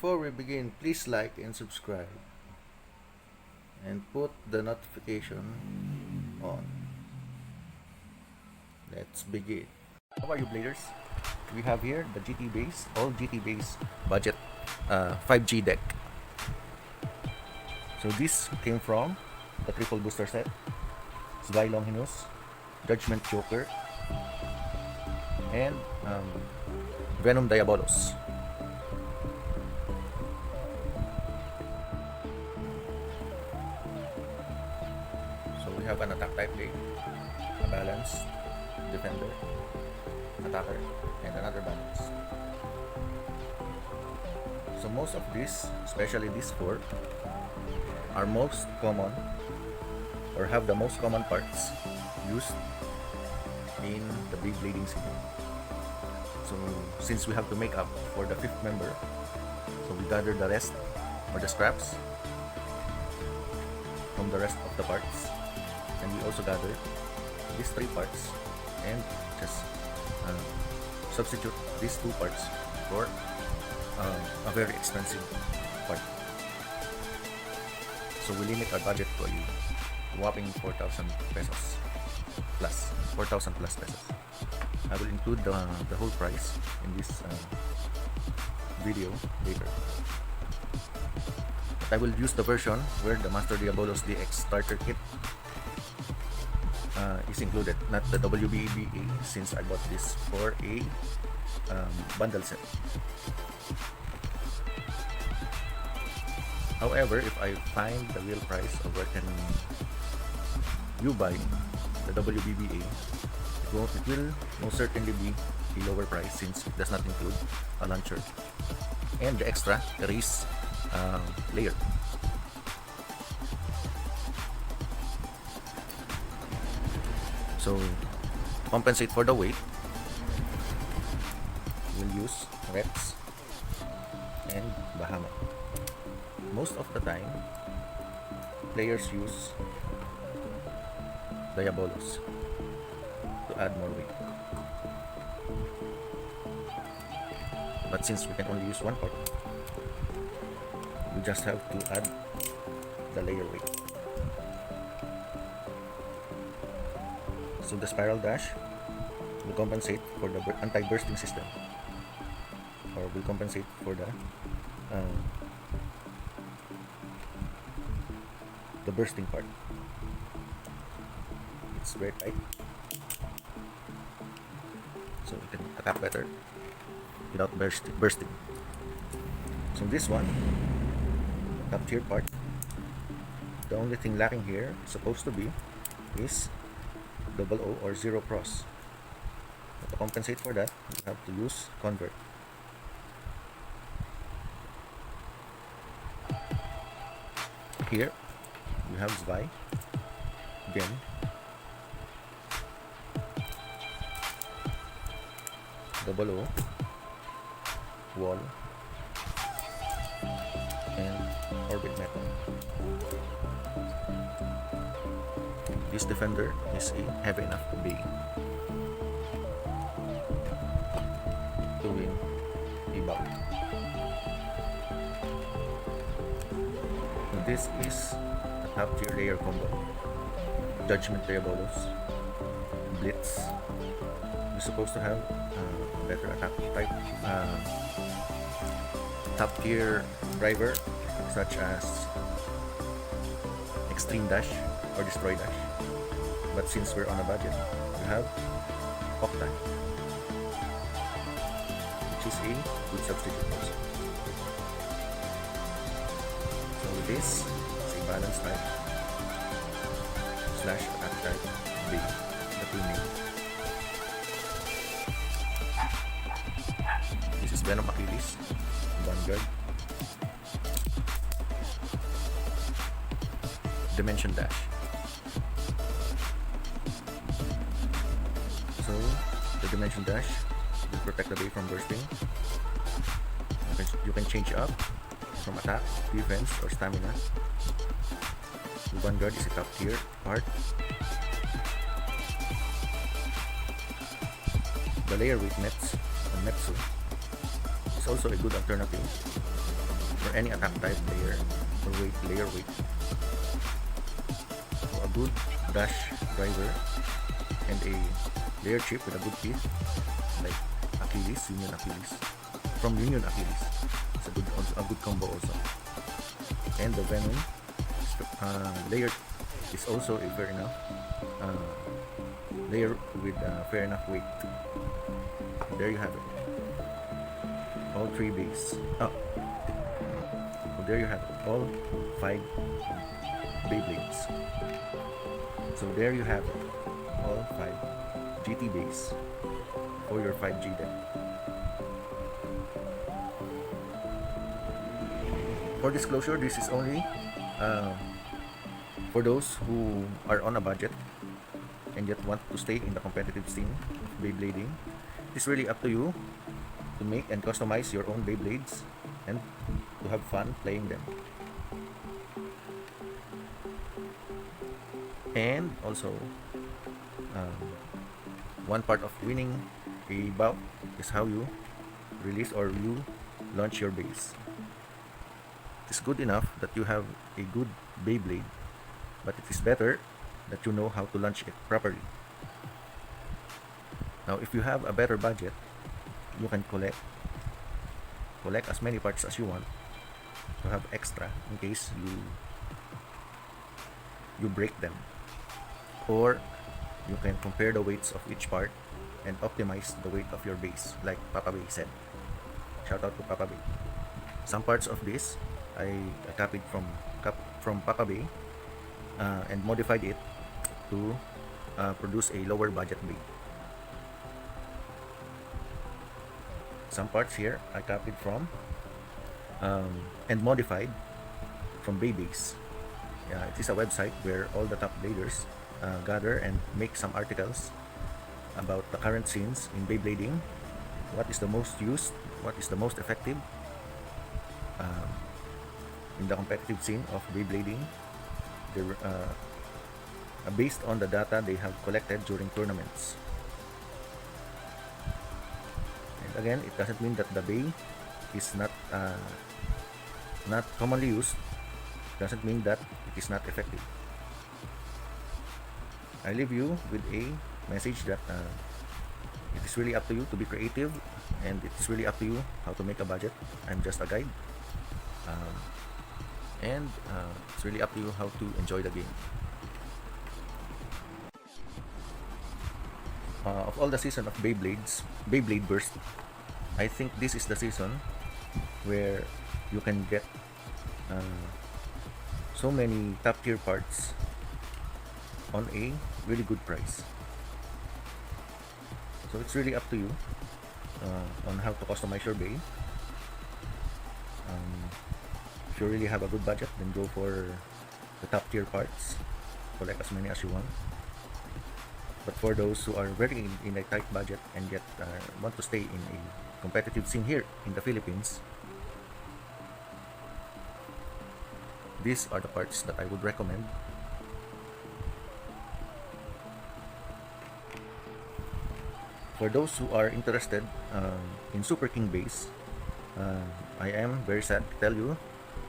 Before we begin, please like and subscribe and put the notification on. Let's begin. How are you, Bladers? We have here the GT base, all GT base budget 5G deck. So this came from the triple booster set, Sly Longinus, Judgment Joker, and Venom Diabolos. So we have an attack type deck, a balance, defender, attacker, and another balance. So most of these, especially these four, are most common or have the most common parts used in the Beyblading scene. So since we have to make up for the fifth member, so we gather the rest or the scraps from the rest of the parts, and we also gather these three parts and just substitute these two parts for a very expensive part. So we limit our budget to a whopping 4,000 pesos plus, 4,000 plus pesos. I will include the whole price in this video later. But I will use the version where the Master Diabolos DX starter kit is included, not the wbba, since I bought this for a bundle set. However, if I find the real price of where can you buy the wbba, it will most certainly be a lower price since it does not include a launcher and the extra erase layer. So to compensate for the weight, we'll use Rex and Bahama. Most of the time, players use Diabolos to add more weight. But since we can only use one part, we just have to add the layer weight. So the spiral dash will compensate for the anti-bursting system, or will compensate for the bursting part. It's very tight, so we can attack better without bursting. So this one, top tier part, the only thing lacking here is supposed to be is double O or zero cross. But to compensate for that, you have to use convert. Here you have Zwei, Gen, double O, wall, and orbit metal. This defender is heavy enough to be to win a bout. This is a top tier layer combo. Judgment Diabolos, Blitz. We're supposed to have better attack type, top tier driver such as Extreme Dash or Destroy Dash. But since we're on a budget, we have Octa, which is a good substitute also. So this is a balance type / attack type B, the two main. This is Venom Achilles, Vanguard, Dimension Dash. So the Dimension Dash will protect the bay from bursting. You can change up from attack, defense, or stamina. The Vanguard is a top tier part. The layer weight Metsu is also a good alternative or any attack type layer or layer weight. So a good dash driver and a layer chip with a good teeth like Union Achilles from Union Achilles. It's a good combo also. And the Venom layer is also a fair enough layer with fair enough weight. There you have it. All 3 base. Oh, so there you have it. All 5 Beyblades. So there you have it. All 5 GT base for your 5G deck. For disclosure, this is only for those who are on a budget and yet want to stay in the competitive scene of Beyblading. It's really up to you to make and customize your own Beyblades and to have fun playing them. And also, one part of winning a bout is how you release or you launch your base. It's good enough that you have a good Beyblade, but it is better that you know how to launch it properly. Now, if you have a better budget, you can collect as many parts as you want to have extra in case you break them, or you can compare the weights of each part and optimize the weight of your base, like Papa Bay said. Shout out to Papa Bay. Some parts of this I copied from Papa Bay and modified it to produce a lower budget Bay. Some parts here I copied from and modified from Baybase. It is a website where all the top bladers gather and make some articles about the current scenes in Beyblading, what is the most used, what is the most effective in the competitive scene of Beyblading. They're based on the data they have collected during tournaments. And again, it doesn't mean that the Bay is not commonly used. Doesn't mean that it is not effective. I leave you with a message that it is really up to you to be creative, and it is really up to you how to make a budget. I'm just a guide, and it's really up to you how to enjoy the game. Of all the season of Beyblade Burst, I think this is the season where you can get so many top tier parts on a really good price. So it's really up to you on how to customize your Bay. If you really have a good budget, then go for the top tier parts, collect as many as you want. But for those who are very in a tight budget and yet want to stay in a competitive scene here in the Philippines, these are the parts that I would recommend. For those who are interested in Super King base, I am very sad to tell you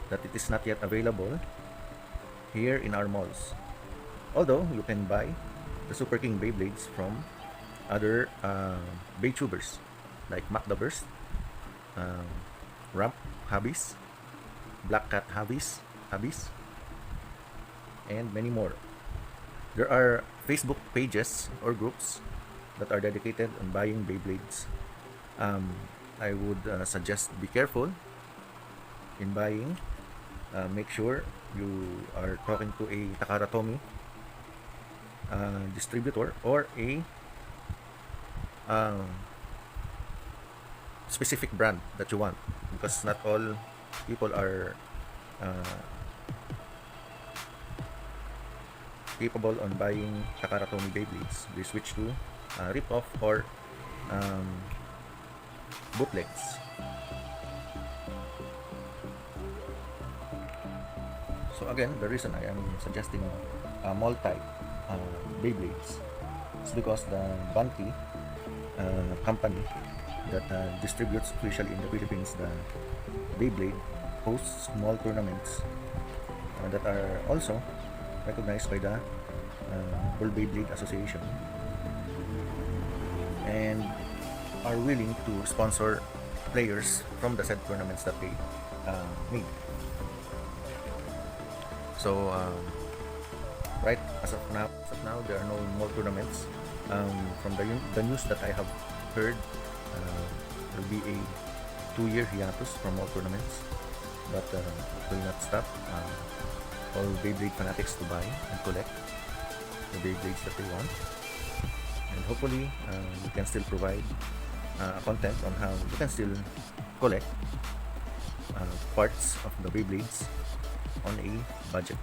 that it is not yet available here in our malls. Although you can buy the Super King Beyblades from other Baytubers like Mac the Burst, Ramp Hobbies, Black Cat Hobbies, and many more. There are Facebook pages or groups that are dedicated on buying Beyblades. I would suggest be careful in buying. Make sure you are talking to a Takara Tomy distributor or a specific brand that you want, because not all people are capable on buying Takara Tomy Beyblades. They switch to rip-off or bootlegs. So again, the reason I am suggesting multi Beyblades is because the Banti company that distributes officially in the Philippines the Beyblade hosts small tournaments that are also recognized by the World Beyblade Association and are willing to sponsor players from the said tournaments that they made. So right as of now, there are no more tournaments. From the news that I have heard, there will be a 2-year hiatus from all tournaments, but it will not stop all Beyblade fanatics to buy and collect the Beyblades that they want, and hopefully we can still provide content on how you can still collect parts of the Beyblades on a budget.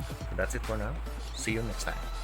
So that's it for now. See you next time.